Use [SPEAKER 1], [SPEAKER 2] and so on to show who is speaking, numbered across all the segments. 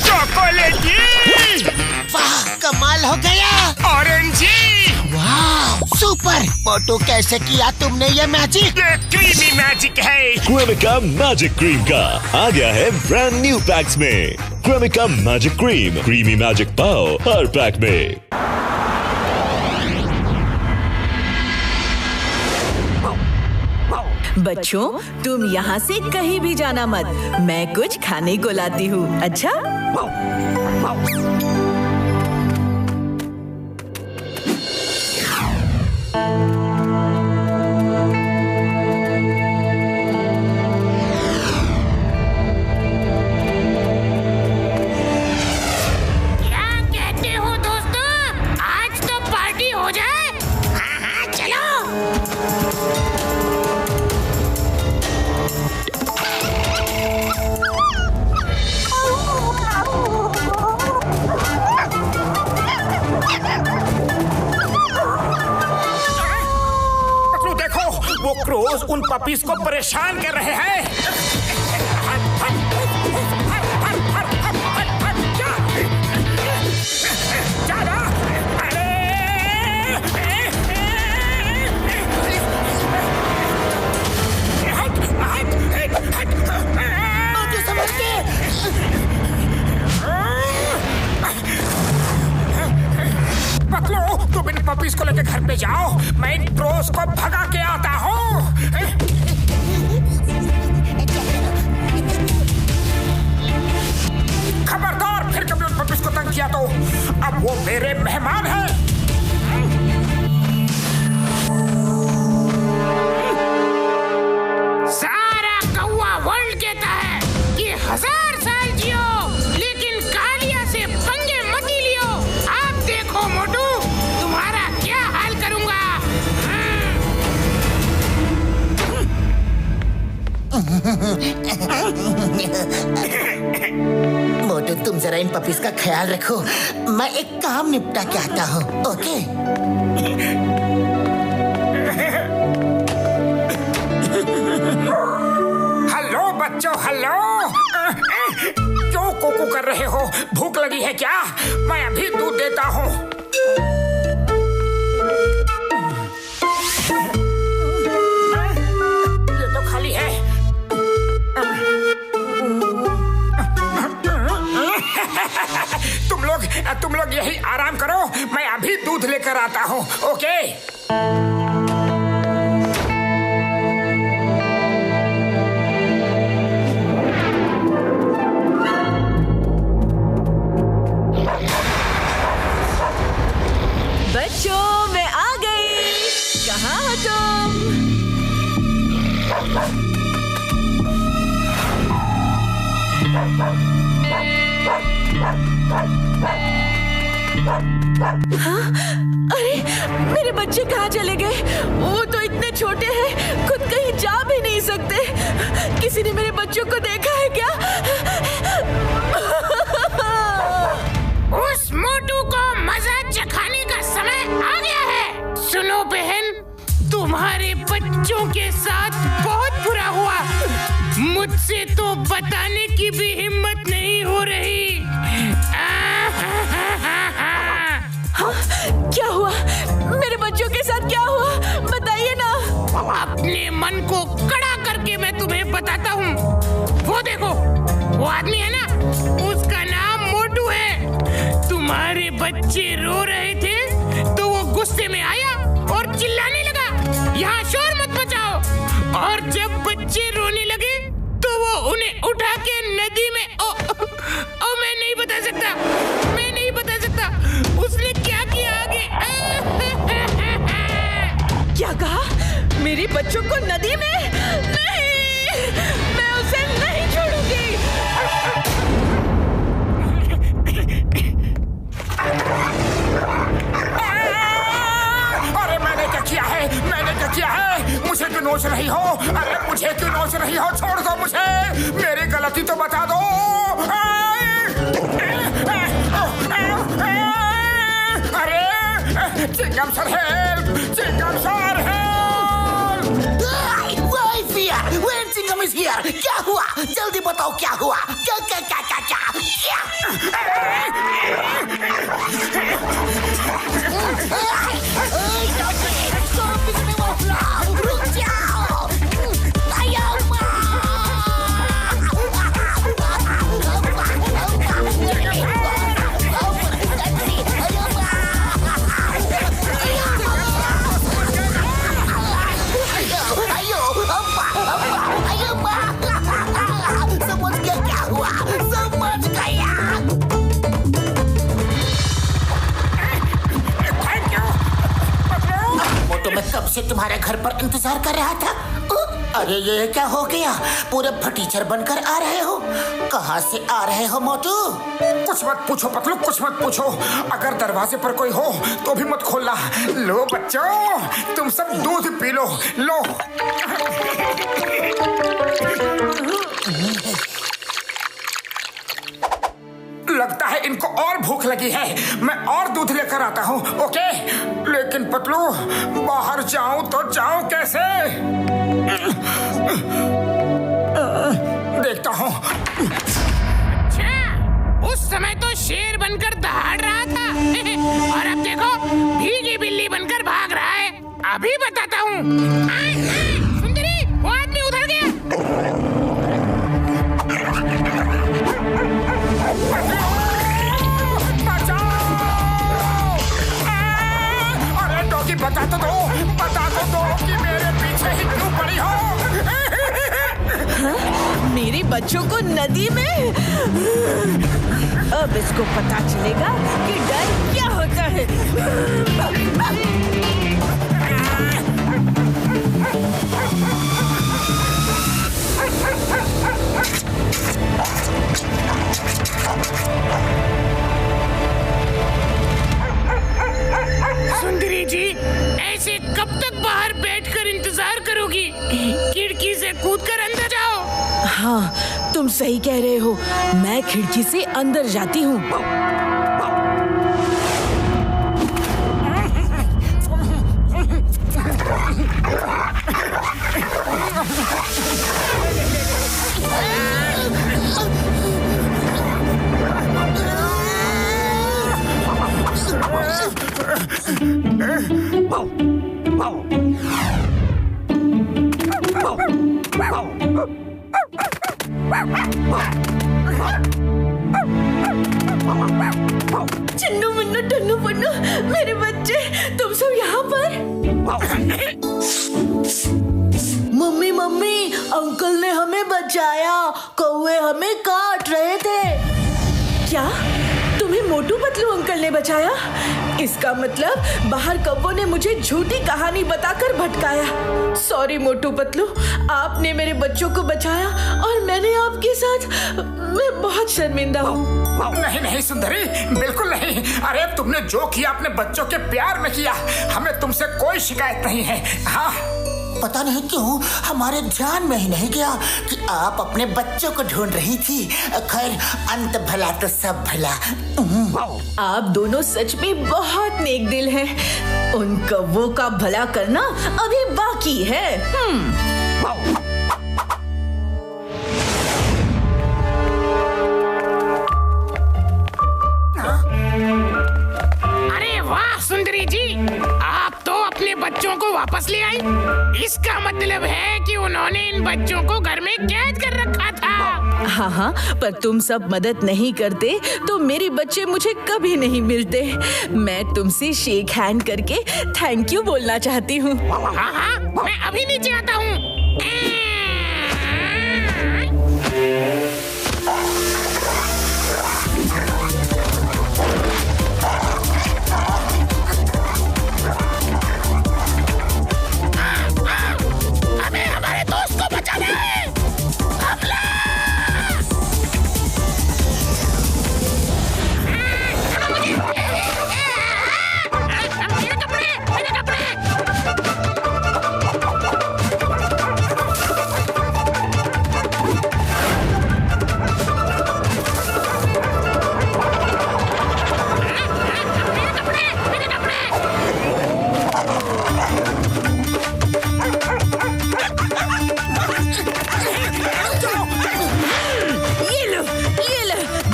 [SPEAKER 1] चॉकलेटी!
[SPEAKER 2] वाह, कमाल हो गया।
[SPEAKER 1] ऑरेंजी!
[SPEAKER 2] वाह, सुपर। मोटू, कैसे किया तुमने ये मैजिक?
[SPEAKER 1] ये क्रीमी मैजिक है।
[SPEAKER 3] क्रेमिका मैजिक क्रीम का आ गया है ब्रांड न्यू पैक्स में। Cremica magic cream, creamy magic पाओ हर पैक में।
[SPEAKER 4] बच्चों, तुम यहाँ से कहीं भी जाना मत। मैं कुछ खाने को लाती हूँ। अच्छा?
[SPEAKER 5] क्या कहते हो दोस्तों? आज तो पार्टी हो जाए। हाँ हाँ, चलो।
[SPEAKER 1] वो क्रोज उन पपीज को परेशान कर रहे हैं। पकड़ो, तुम इन पपीज को लेकर घर पे जाओ। मैं इन क्रोज को भगा के आता हूँ। खबरदार, फिर कभी उन पपीज को तंग किया तो अब वो मेरे मेहमान हैं।
[SPEAKER 5] सारा कौवा वर्ल्ड कहता है कि 1000 साल जियो, लेकिन कालिया से पंगे मत ही लियो। आप देखो मोटू, तुम्हारा क्या हाल करूंगा।
[SPEAKER 2] मोटू, तुम जरा इन पपीज का ख्याल रखो। मैं एक काम निपटा के आता हूँ। ओके?
[SPEAKER 1] हेलो बच्चों, हेलो। क्यों कोको कर रहे हो? भूख लगी है क्या? मैं अभी दूध देता हूँ। ये तो खाली है। तुम लोग यही आराम करो, मैं अभी दूध लेकर आता हूँ। ओके?
[SPEAKER 4] बच्चों, मैं आ गई। कहाँ हो तुम? हाँ? अरे, मेरे बच्चे कहाँ चले गए? वो तो इतने छोटे हैं, खुद कहीं जा भी नहीं सकते। किसी ने मेरे बच्चों को देखा है क्या?
[SPEAKER 5] उस मोटू को मजा चखाने का समय आ गया है। सुनो बहन, तुम्हारे बच्चों के साथ बहुत बुरा हुआ। मुझसे तो बताने की भी हिम्मत नहीं हो रही।
[SPEAKER 4] हाँ? क्या हुआ? मेरे बच्चों के साथ क्या हुआ? बताइए ना।
[SPEAKER 5] अपने मन को कड़ा करके मैं तुम्हें बताता हूँ। वो देखो, वो आदमी है ना, उसका नाम मोटू है। तुम्हारे बच्चे रो रहे थे तो वो गुस्से में आया और चिल्लाने लगा, यहाँ शोर मत मचाओ। और जब बच्चे रोने लगे तो वो उन्हें उठा के नदी में मैं नहीं बता सकता, मैं नहीं बता सकता उसने क्या किया आगे।
[SPEAKER 4] क्या कहा? मेरे बच्चों को नदी में? नहीं, मैं उसे नहीं छोड़ूंगी।
[SPEAKER 1] अरे मैंने क्या किया है? मैंने क्या किया है? मुझे क्यों नोच रही हो? अरे मुझे क्यों नोच रही हो? छोड़ दो मुझे, मेरी गलती तो बता दो। अरे Chingum sir, help! Chingum sir, help!
[SPEAKER 2] Chingum is here. क्या हुआ? जल्दी बताओ क्या हुआ? क्या क्या क्या से तुम्हारे घर पर इंतजार कर रहा था। अरे ये क्या हो गया, पूरे फटीचर बनकर आ रहे हो? कहाँ से आ रहे हो मोटू?
[SPEAKER 1] कुछ मत पूछो पतलू, कुछ मत पूछो। अगर दरवाजे पर कोई हो तो भी मत खोलना। लो बच्चों, तुम सब दूध पी लो। लो। लगता है इनको और भूख लगी है। मैं और दूध लेकर आता हूँ। ओके, लेकिन पतलू बाहर जाऊं तो जाऊं कैसे? देखता हूँ।
[SPEAKER 5] अच्छा, उस समय तो शेर बनकर दहाड़ रहा था और अब देखो भीगी बिल्ली बनकर भाग रहा है। अभी बताता हूँ। सुंदरी, वो आदमी उधर गया।
[SPEAKER 1] अरे डॉगी, बता तो दो कि मेरे पीछे ही क्यों पड़ी हो?
[SPEAKER 4] मेरे बच्चों को नदी में? अब इसको पता चलेगा कि डर क्या होता है।
[SPEAKER 5] सुंदरी जी, ऐसे कब तक बाहर बैठकर इंतजार करोगी? खिड़की से कूदकर अंदर जाओ।
[SPEAKER 4] हाँ, तुम सही कह रहे हो। मैं खिड़की से अंदर जाती हूँ। चिन्नू मुन्नू टन्नू पन्नू, मेरे बच्चे, तुम सब यहाँ पर? मम्मी मम्मी, अंकल ने हमें बचाया। कौवे हमें काट रहे थे। क्या? तुम्हें मोटू पतलू अंकल ने बचाया? इसका मतलब बाहर कौवों ने मुझे झूठी कहानी बताकर भटकाया। सॉरी मोटू पतलू, आपने मेरे बच्चों को बचाया और मैंने आपके साथ, मैं बहुत शर्मिंदा हूँ।
[SPEAKER 1] नहीं सुंदरी, बिल्कुल नहीं। अरे तुमने जो किया अपने बच्चों के प्यार में किया। हमें तुमसे कोई शिकायत नहीं है। हाँ,
[SPEAKER 2] पता नहीं क्यों हमारे ध्यान में ही नहीं गया कि आप अपने बच्चों को ढूंढ रही थी। खैर, अंत भला तो सब भला।
[SPEAKER 4] आप दोनों सच में बहुत नेक दिल हैं। उन कौवों का भला करना अभी बाकी है।
[SPEAKER 5] अरे वाह सुंदरी जी, आप तो अपने बच्चों को वापस ले आई। इसका मतलब है कि उन्होंने इन बच्चों को घर में कैद कर रखा था।
[SPEAKER 4] हाँ, पर तुम सब मदद नहीं करते तो मेरे बच्चे मुझे कभी नहीं मिलते। मैं तुमसे शेक हैंड करके थैंक यू बोलना चाहती हूँ।
[SPEAKER 5] हाँ, मैं अभी नीचे आता हूँ।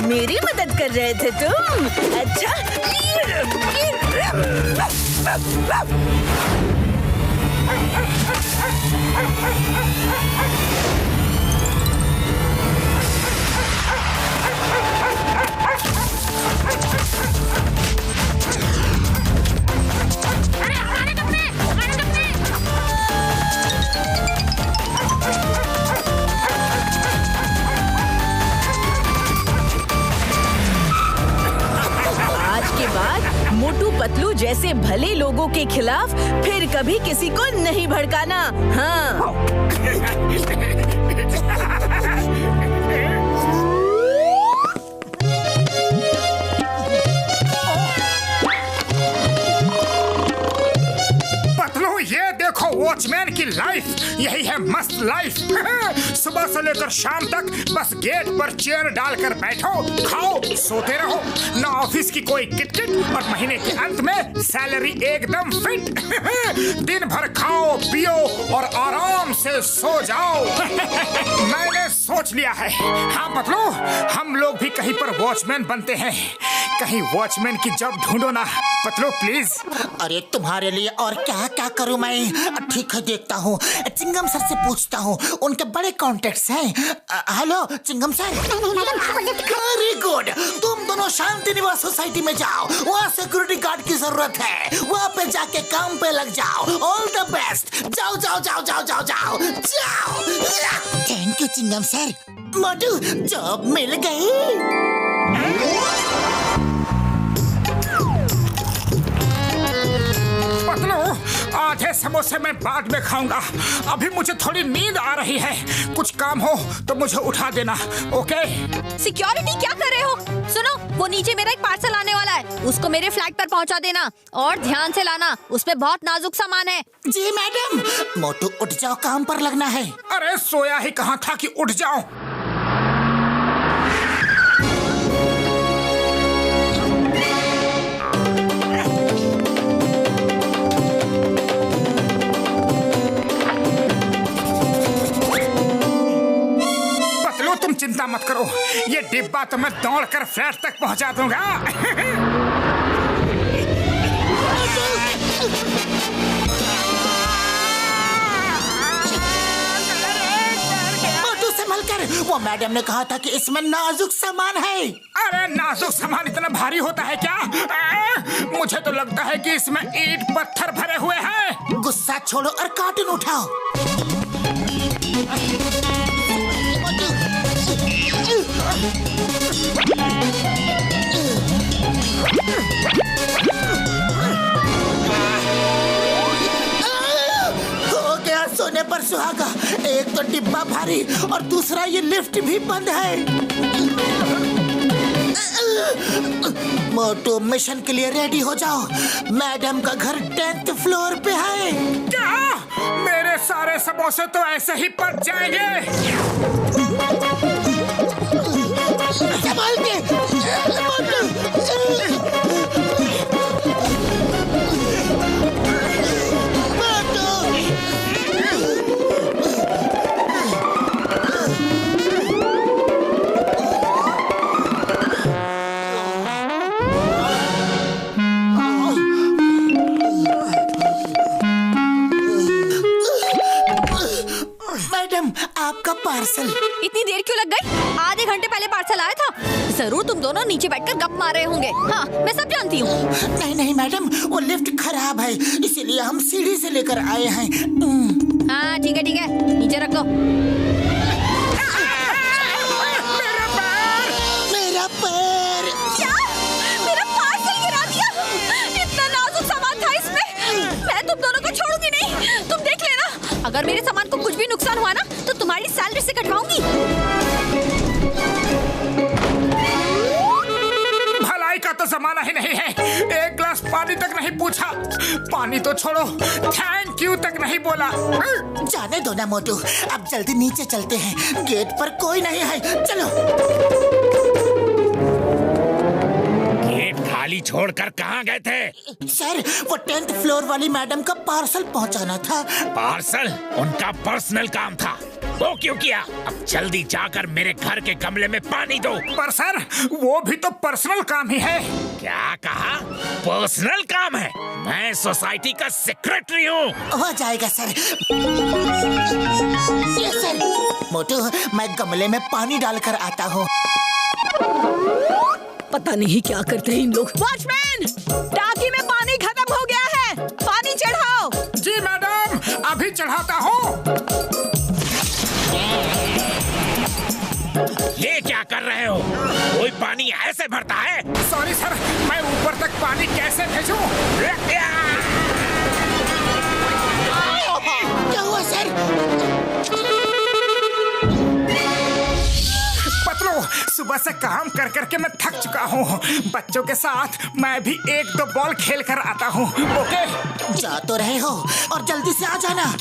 [SPEAKER 4] मेरी मदद कर रहे थे तुम? अच्छा, मोटू पतलू जैसे भले लोगों के खिलाफ फिर कभी किसी को नहीं भड़काना। हाँ।
[SPEAKER 1] ये देखो वॉचमैन की लाइफ, यही है मस्त लाइफ। सुबह से लेकर शाम तक बस गेट पर चेयर डालकर बैठो, खाओ, सोते रहो, ना ऑफिस की कोई किटकिट, और महीने के अंत में सैलरी एकदम फिट। दिन भर खाओ पियो और आराम से सो जाओ। मैंने सोच लिया है, हाँ पतलू, हम लोग भी कहीं पर वॉचमैन बनते हैं। कहीं वॉचमैन की जॉब ढूंढो ना पतलू प्लीज।
[SPEAKER 2] अरे तुम्हारे लिए और क्या क्या करूं मैं। ठीक है, देखता हूँ, चिंगम सर से पूछता हूँ, उनके बड़े कॉन्टेक्ट्स हैं। Hello Chingum sir. Very good, तुम दोनों शांति निवास सोसाइटी में जाओ, वहाँ सिक्योरिटी गार्ड की जरूरत है, वहाँ पे जाके काम पे लग जाओ। ऑल द बेस्ट, जाओ जाओ जाओ जाओ जाओ जाओ जाओ। Thank you Chingam sir. Motu, job मिल गई।
[SPEAKER 1] पतलू, आधे समोसे मैं बाद में खाऊंगा, अभी मुझे थोड़ी नींद आ रही है। कुछ काम हो तो मुझे उठा देना, ओके?
[SPEAKER 6] सिक्योरिटी क्या कर रहे हो? सुनो, वो नीचे मेरा एक पार्सल आने वाला है, उसको मेरे फ्लैट पर पहुंचा देना और ध्यान से लाना, उसमें बहुत नाजुक सामान है।
[SPEAKER 2] जी मैडम। मोटू उठ जाओ, काम पर लगना है।
[SPEAKER 1] अरे सोया ही कहाँ था कि उठ जाऊं। तुम चिंता मत करो, ये डिब्बा तो मैं दौड़कर फ्लैट तक पहुंचा दूंगा।
[SPEAKER 2] मोटू संभल कर, वो मैडम ने कहा था कि इसमें नाजुक सामान है।
[SPEAKER 1] अरे नाजुक सामान इतना भारी होता है क्या? मुझे तो लगता है कि इसमें ईंट पत्थर भरे हुए हैं।
[SPEAKER 2] गुस्सा छोड़ो और कार्टून उठाओ। हो गया सोने पर सुहागा। एक तो डिब्बा भारी और दूसरा ये लिफ्ट भी बंद है। मोटू, मिशन के लिए रेडी हो जाओ, मैडम का घर 10th फ्लोर पे है।
[SPEAKER 1] क्या? मेरे सारे समोसे तो ऐसे ही पक जाएंगे।
[SPEAKER 2] संभाल के। मैडम, आपका पार्सल।
[SPEAKER 6] इतनी देर क्यों लग गई? आधे घंटे पहले पार्सल आया था। जरूर तुम दोनों नीचे बैठकर गप मार रहे होंगे। हाँ, मैं सब जानती हूँ।
[SPEAKER 2] नहीं नहीं मैडम, वो लिफ्ट खराब है, इसीलिए हम सीढ़ी से लेकर आए हैं।
[SPEAKER 6] हाँ ठीक है, नीचे रख दो।
[SPEAKER 2] मेरा पैर।
[SPEAKER 6] क्या? मेरा पार्सल गिरा दिया? इतना नाजुक सामान था इसमें। मैं तुम दोनों को छोड़ूंगी नहीं, तुम देख लेना। अगर मेरे सामान को कुछ भी नुकसान हुआ ना, तो तुम्हारी सैलरी से कटवाऊंगी।
[SPEAKER 1] भलाई का तो जमाना ही नहीं है, एक गिलास पानी तक नहीं पूछा। पानी तो छोड़ो, थैंक यू तक नहीं बोला।
[SPEAKER 2] जाने दो ना मोटू, अब जल्दी नीचे चलते हैं, गेट पर कोई नहीं है। चलो।
[SPEAKER 5] गेट खाली छोड़कर कहाँ गए थे?
[SPEAKER 2] सर, वो 10th फ्लोर वाली मैडम का पार्सल पहुंचाना था।
[SPEAKER 5] पार्सल? उनका पर्सनल काम था, वो क्यों किया? अब जल्दी जाकर मेरे घर के गमले में पानी दो।
[SPEAKER 1] पर सर, वो भी तो पर्सनल काम ही है।
[SPEAKER 5] क्या कहा? पर्सनल काम है? मैं सोसाइटी का सेक्रेटरी हूँ।
[SPEAKER 2] हो जाएगा सर। ये सर। मोटू, मैं गमले में पानी डालकर आता हूँ।
[SPEAKER 4] पता नहीं क्या करते हैं इन लोग।
[SPEAKER 6] वॉचमैन, टाकी में पानी खत्म हो गया है, पानी चढ़ाओ।
[SPEAKER 1] जी मैडम, अभी चढ़ाता हूँ।
[SPEAKER 5] ये क्या कर रहे हो? कोई पानी पानी ऐसे भरता है?
[SPEAKER 1] सॉरी सर, मैं ऊपर तक पानी कैसे भेजूं?
[SPEAKER 2] क्या हुआ सर?
[SPEAKER 1] पतलू, सुबह से काम कर करके मैं थक चुका हूँ। बच्चों के साथ मैं भी 1-2 बॉल खेल कर आता हूँ। ओके?
[SPEAKER 2] जा तो रहे हो और जल्दी से आ जाना।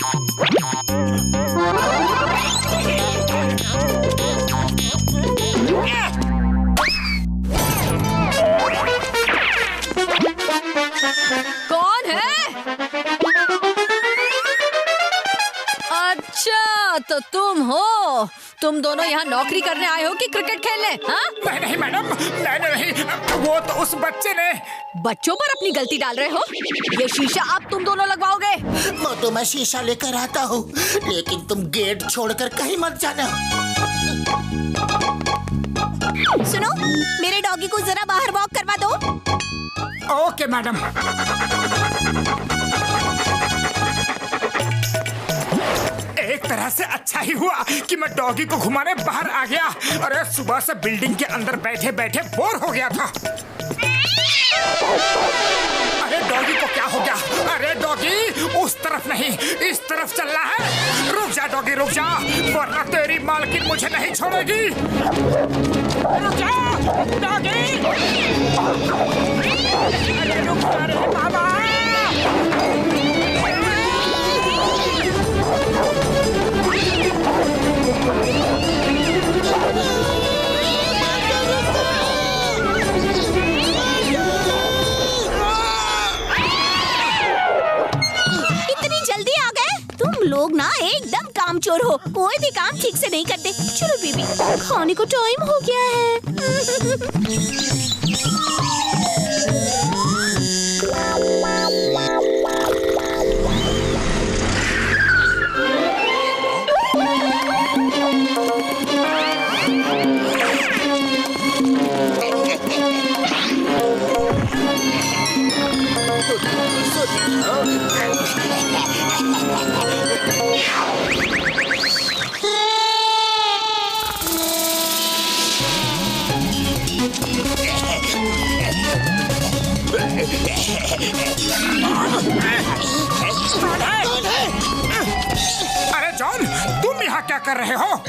[SPEAKER 6] कौन है? अच्छा, तो तुम हो। तुम दोनों यहाँ नौकरी करने आए हो कि क्रिकेट खेलने? हाँ?
[SPEAKER 1] नहीं मैडम, नहीं, वो तो उस बच्चे ने।
[SPEAKER 6] बच्चों पर अपनी गलती डाल रहे हो? ये शीशा अब तुम दोनों लगवाओगे?
[SPEAKER 2] मोटू, मैं शीशा लेकर आता हूँ, लेकिन तुम गेट छोड़कर कहीं मत जाना।
[SPEAKER 6] सुनो, मेरे डॉगी को जरा बाहर वॉक करवा दो।
[SPEAKER 1] Okay madam. एक तरह से अच्छा ही हुआ कि मैं डॉगी को घुमाने बाहर आ गया। अरे सुबह से बिल्डिंग के अंदर बैठे बैठे बोर हो गया था। अरे डॉगी को क्या हो गया? अरे डॉगी, उस तरफ नहीं, इस तरफ चलना है। रुक जा डॉगी, रुक जा, वरना तेरी मालकिन मुझे नहीं छोड़ेगी। रुक जा डॉगी। अरे रुक जा रे बाबा।
[SPEAKER 6] इतनी जल्दी आ गए? तुम लोग ना एकदम कामचोर हो, कोई भी काम ठीक से नहीं करते। चलो बेबी, खाने को टाइम हो गया है।
[SPEAKER 1] अरे जॉन, तुम यहाँ क्या कर रहे हो?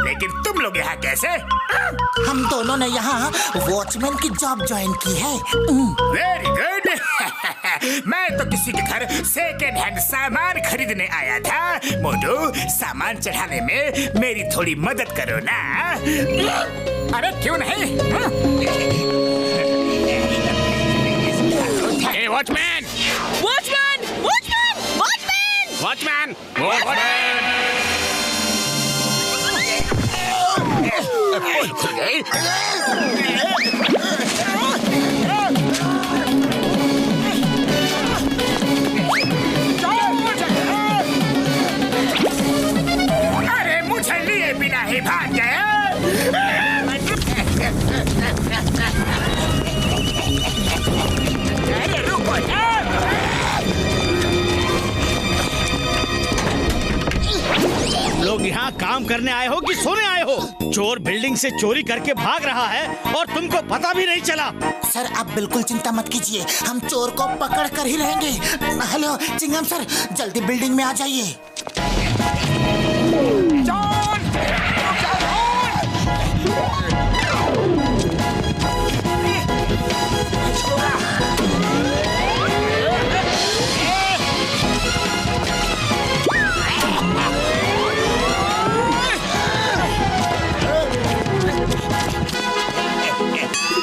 [SPEAKER 1] लेकिन तुम लोग यहाँ कैसे?
[SPEAKER 2] हम दोनों ने यहाँ वॉचमैन की जॉब ज्वाइन की है।
[SPEAKER 1] Very good. मैं तो किसी के घर सेकेंड हैंड सामान खरीदने आया था। मोटू, सामान चढ़ाने में मेरी थोड़ी मदद करो ना। अरे क्यों नहीं?
[SPEAKER 5] Watchman,
[SPEAKER 6] watchman, watchman, watchman,
[SPEAKER 5] watchman, watchman.
[SPEAKER 1] अरे मुझे लिए बिना ही भाग गए। अरे रुको ना।
[SPEAKER 7] लोग यहाँ काम करने आए हो कि सोने आए हो? चोर बिल्डिंग से चोरी करके भाग रहा है और तुमको पता भी नहीं चला।
[SPEAKER 2] सर, आप बिल्कुल चिंता मत कीजिए, हम चोर को पकड़ कर ही रहेंगे। हेलो चिंगम सर, जल्दी बिल्डिंग में आ जाइए।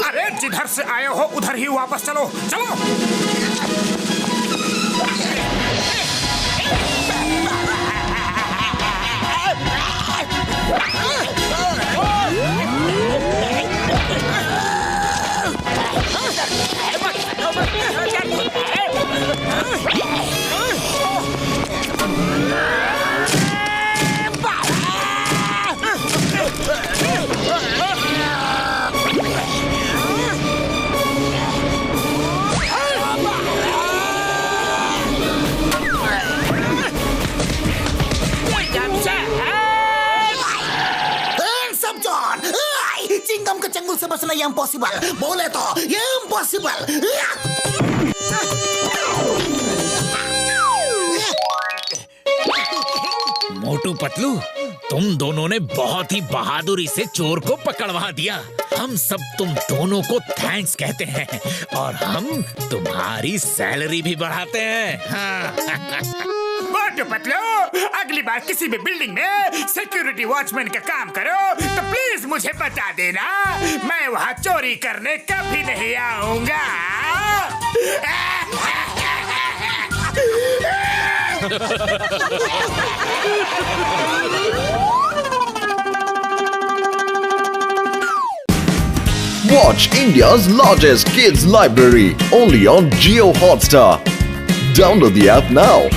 [SPEAKER 1] अरे जिधर से आए हो उधर ही वापस चलो, चलो।
[SPEAKER 2] नहीं, चिंगम के चंगुल से बचना ये इम्पॉसिबल, बोले तो ये इम्पॉसिबल।
[SPEAKER 8] मोटू पतलू, तुम दोनों ने बहुत ही बहादुरी से चोर को पकड़वा दिया। हम सब तुम दोनों को थैंक्स कहते हैं और हम तुम्हारी सैलरी भी बढ़ाते हैं। हाँ।
[SPEAKER 1] मोटू पतलू, अगली बार किसी भी बिल्डिंग में सिक्योरिटी वॉचमैन का काम करो तो प्लीज मुझे बता देना, मैं वहाँ चोरी करने कभी नहीं आऊंगा।
[SPEAKER 9] Watch India's largest kids library only on Jio Hotstar. Download the app now.